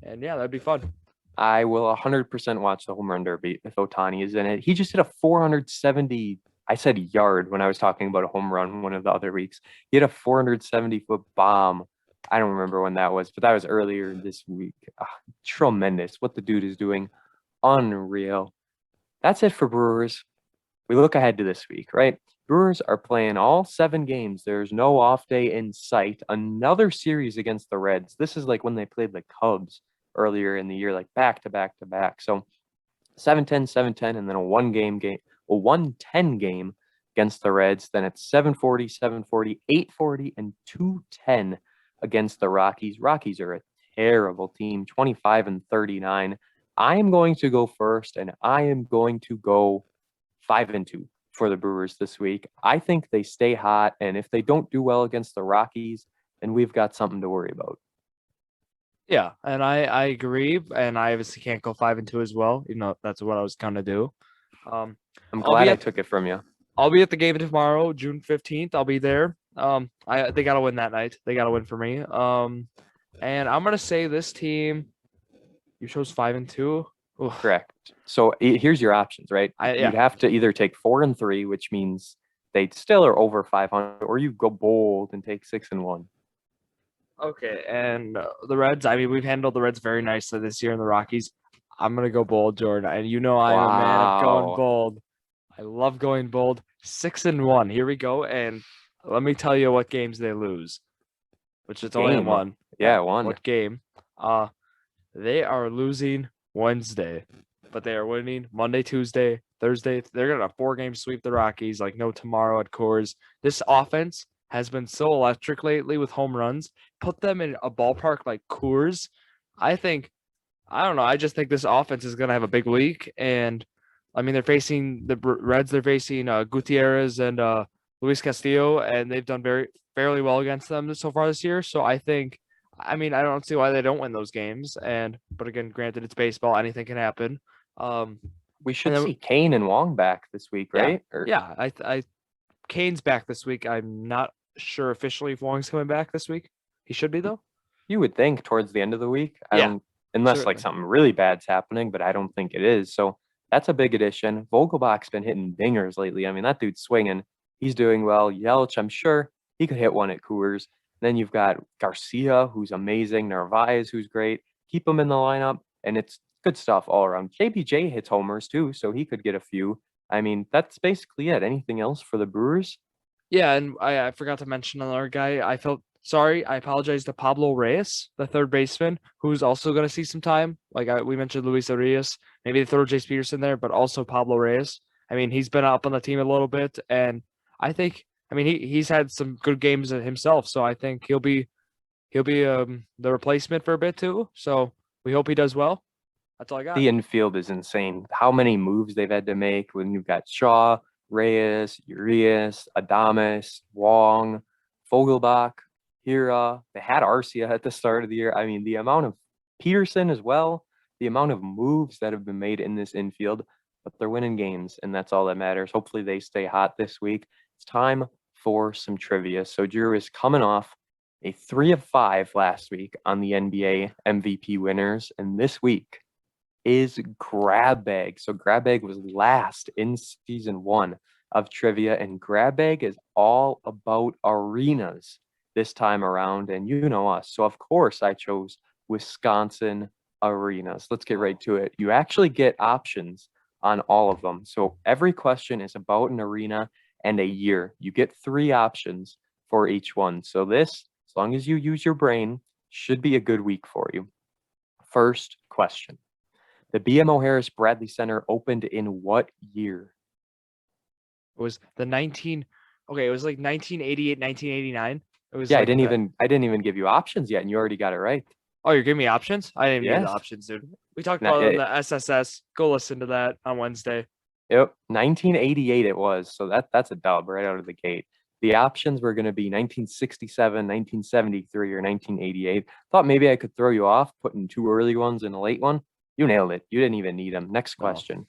And yeah, that'd be fun. I will 100% watch the home run derby if Ohtani is in it. He just hit a 470, I said yard when I was talking about a home run one of the other weeks. He hit a 470-foot bomb. I don't remember when that was, but that was earlier this week. Tremendous. What the dude is doing. Unreal. That's it for Brewers. We look ahead to this week, right? Brewers are playing all 7 games. There's no off day in sight. Another series against the Reds. This is like when they played the Cubs earlier in the year, like back to back to back. So 7-10, 7-10, and then a 1-10 game against the Reds. Then it's 7-40, 7-40, 8-40, and 2-10 against the Rockies. Rockies are a terrible team, 25-39. I am going to go first, and I am going to go 5-2 for the Brewers this week. I think they stay hot, and if they don't do well against the Rockies, then we've got something to worry about. Yeah, and I agree, and I obviously can't go 5-2 as well. That's what I was gonna do. I'm glad I took it from you. I'll be at the game tomorrow, June 15th. I'll be there. They gotta win that night. They gotta win for me. And I'm gonna say this team. You chose 5-2. Oof. Correct. So here's your options, right? You'd have to either take 4-3, which means they still are over 500, or you go bold and take 6-1. Okay, and the Reds. I mean, we've handled the Reds very nicely this year in the Rockies. I'm gonna go bold, Jordan, and I'm a man of going bold. I love going bold. 6-1. Here we go, and let me tell you what games they lose, which is only 1. Yeah, 1. What game? They are losing Wednesday, but they are winning Monday, Tuesday, Thursday. They're gonna 4-game sweep the Rockies like no tomorrow at Coors. This offense has been so electric lately with home runs. Put them in a ballpark like Coors. I don't know. I just think this offense is gonna have a big week. And I mean, they're facing the Reds. They're facing Gutierrez and Luis Castillo, and they've done fairly well against them so far this year. So I think, I mean, I don't see why they don't win those games. But again, granted, it's baseball; anything can happen. Um, We and should then see Kane and Wong back this week, yeah, right? Or yeah, Kane's back this week. I'm not sure officially if Wong's coming back this week. He should be though. you would think towards the end of the week. I Yeah, don't, unless like certainly. something really bad's happening, but I don't think it is. So that's a big addition. Vogelbach's been hitting dingers lately. I mean, that dude's swinging. He's doing well. Yelich, I'm sure he could hit one at Coors. Then you've got Garcia, who's amazing. Narvaez, who's great. Keep him in the lineup, and it's good stuff all around. JBJ hits homers too, so he could get a few. I mean, that's basically it. Anything else for the Brewers? Yeah, and I forgot to mention another guy. I felt sorry. I apologize to Pablo Reyes, the third baseman, who's also going to see some time. We mentioned Luis Arias. Maybe they throw Jace Peterson there, but also Pablo Reyes. I mean, he's been up on the team a little bit, and I think, I mean, he's had some good games himself. So I think he'll be the replacement for a bit too. So we hope he does well. That's all I got. The infield is insane. How many moves they've had to make when you've got Shaw, Reyes, Urias, Adames, Wong, Vogelbach, Hira. They had Arcia at the start of the year. I mean, the amount of Peterson as well, the amount of moves that have been made in this infield, but they're winning games, and that's all that matters. Hopefully they stay hot this week. It's time for some trivia. So Drew is coming off a 3 of 5 last week on the NBA MVP winners, and this week is Grab Bag. So Grab Bag was last in season 1 of trivia, and Grab Bag is all about arenas this time around, and you know us. So of course I chose Wisconsin arenas. Let's get right to it. You actually get options on all of them. So every question is about an arena and a year. You get 3 options for each one. So this, as long as you use your brain, should be a good week for you. First question. The BMO Harris Bradley Center opened in what year? It was the 19. Okay, it was like 1988, 1989. It was Yeah, like I didn't even give you options yet, and you already got it right. Oh, you're giving me options? I didn't even give Yes. the options, dude. We talked Now, about it on the SSS. Go listen to that on Wednesday. Yep, 1988 it was. So that's a dub right out of the gate. The options were going to be 1967, 1973, or 1988. Thought maybe I could throw you off, putting 2 early ones and a late one. You nailed it. You didn't even need them. Next question.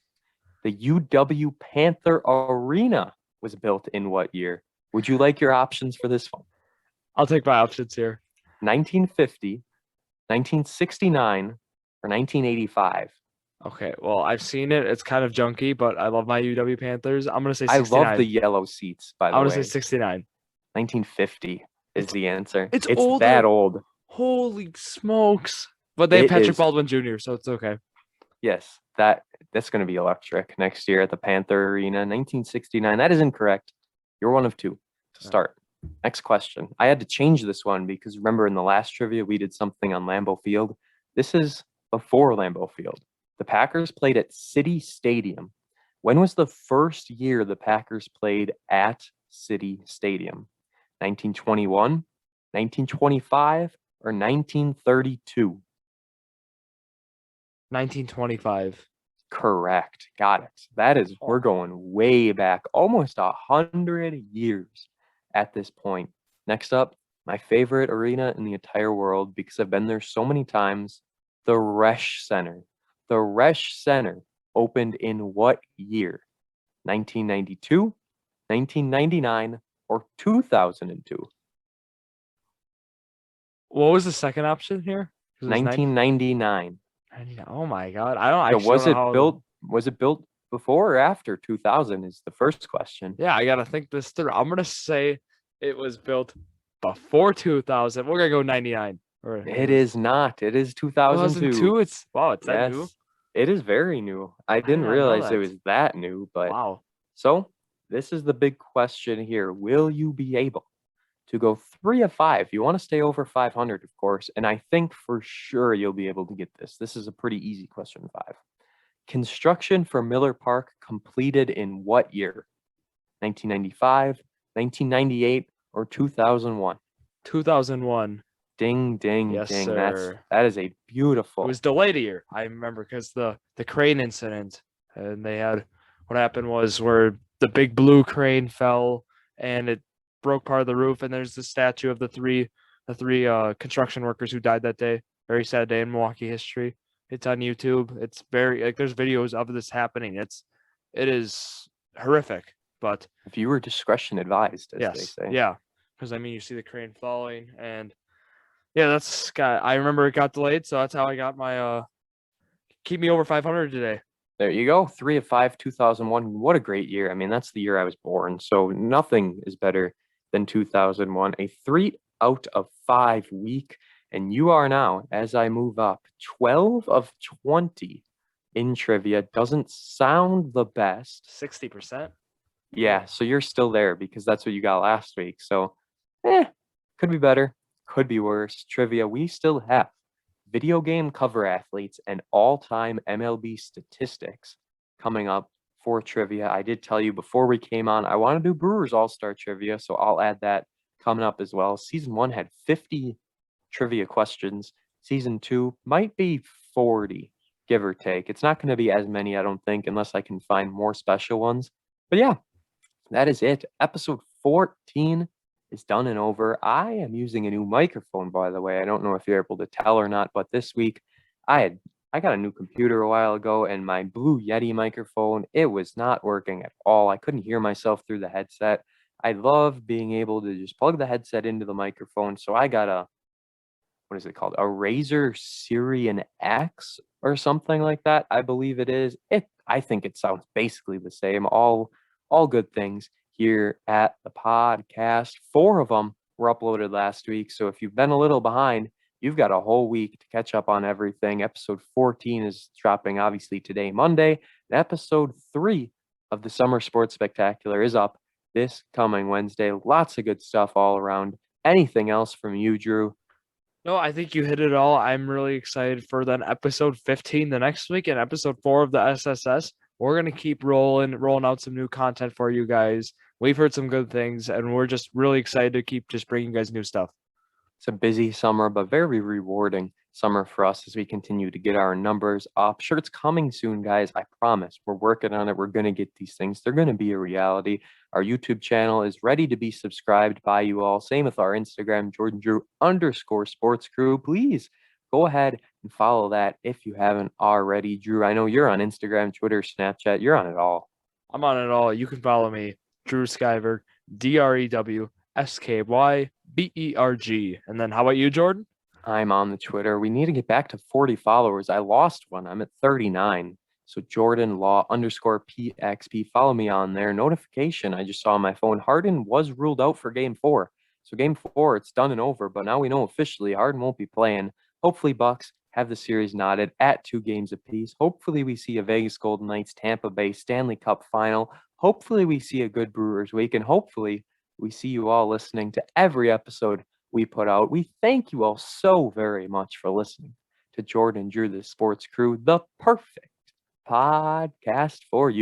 The UW Panther Arena was built in what year? Would you like your options for this one? I'll take my options here. 1950, 1969, or 1985? Okay, well, I've seen it. It's kind of junky, but I love my UW Panthers. I'm going to say 69. I love the yellow seats, by the way. I'm going to say 69. 1950 is the answer. It's that old. Holy smokes. But they have Patrick Baldwin Jr., so it's okay. Yes, that's going to be electric next year at the Panther Arena. 1969. That is incorrect. You're one of 2 to start. Next question. I had to change this one because remember in the last trivia, we did something on Lambeau Field. This is before Lambeau Field. The Packers played at City Stadium. When was the first year the Packers played at City Stadium? 1921, 1925, or 1932? 1925. Correct. Got it. That is, we're going way back, almost 100 years at this point. Next up, my favorite arena in the entire world because I've been there so many times, the Resch Center. The Resch Center opened in what year? 1992, 1999, or 2002? What was the second option here? 1999. Oh my God. I don't was it built? Was it built before or after 2000 is the first question. Yeah, I got to think this through. I'm going to say it was built before 2000. We're going to go 99. It is not. It is 2002. 2002? It's that new? It is very new. I didn't realize it was that new, but wow. So this is the big question here. Will you be able to go 3 of 5? You want to stay over 500, of course, and I think for sure you'll be able to get this. This is a pretty easy question 5. Construction for Miller Park completed in what year? 1995, 1998, or 2001? 2001. Ding, ding, yes, ding. Sir. That is a beautiful. It was delayed a year. I remember because the crane incident, and they had what happened was where the big blue crane fell and it broke part of the roof. And there's the statue of the three construction workers who died that day. Very sad day in Milwaukee history. It's on YouTube. It's very like there's videos of this happening. It is horrific, but Viewer discretion advised, as they yes, say. yeah, because I mean you see the crane falling, and yeah, I remember it got delayed, so that's how I got my keep me over 500 today. There you go. 3 of 5, 2001. What a great year. I mean, that's the year I was born. So nothing is better than 2001. A 3 out of 5 week. And you are now, as I move up, 12 of 20 in trivia. Doesn't sound the best. 60%. Yeah, so you're still there because that's what you got last week. So, could be better, could be worse. Trivia, we still have video game cover athletes and all-time MLB statistics coming up for trivia. I did tell you before we came on, I want to do Brewers All-Star trivia, so I'll add that coming up as well. Season 1 had 50 trivia questions. Season 2 might be 40, give or take. It's not going to be as many, I don't think, unless I can find more special ones. But yeah, that is it. Episode 14 is done and over. I am using a new microphone, by the way. I don't know if you're able to tell or not, but this week I got a new computer a while ago, and my Blue Yeti microphone, it was not working at all. I couldn't hear myself through the headset. I love being able to just plug the headset into the microphone. So I got what is it called? A Razer Sirian X or something like that, I believe it is. I think it sounds basically the same. All good things here at the podcast. 4 of them were uploaded last week. So if you've been a little behind, you've got a whole week to catch up on everything. Episode 14 is dropping obviously today, Monday. And episode 3 of the Summer Sports Spectacular is up this coming Wednesday. Lots of good stuff all around. Anything else from you, Drew? No, I think you hit it all. I'm really excited for then episode 15 the next week and episode 4 of the SSS. We're going to keep rolling out some new content for you guys. We've heard some good things, and we're just really excited to keep just bringing you guys new stuff. It's a busy summer, but very rewarding summer for us as we continue to get our numbers up. Sure, it's coming soon, guys. I promise. We're working on it. We're going to get these things. They're going to be a reality. Our YouTube channel is ready to be subscribed by you all. Same with our Instagram, @JordanDrew_sports_crew. Please go ahead and follow that if you haven't already. Drew, I know you're on Instagram, Twitter, Snapchat. You're on it all. I'm on it all. You can follow me, Drew Skyberg, DrewSkyberg. And then how about you, Jordan? I'm on the Twitter. We need to get back to 40 followers. I lost one. I'm at 39. So Jordon Law _PXP. Follow me on there. Notification. I just saw on my phone. Harden was ruled out for game 4. So game 4, it's done and over. But now we know officially Harden won't be playing. Hopefully Bucks have the series knotted at 2 games apiece. Hopefully we see a Vegas Golden Knights Tampa Bay Stanley Cup final. Hopefully we see a good Brewers week. And hopefully we see you all listening to every episode we put out. We thank you all so very much for listening to Jordan Drew, the Sports Crew, the perfect podcast for you.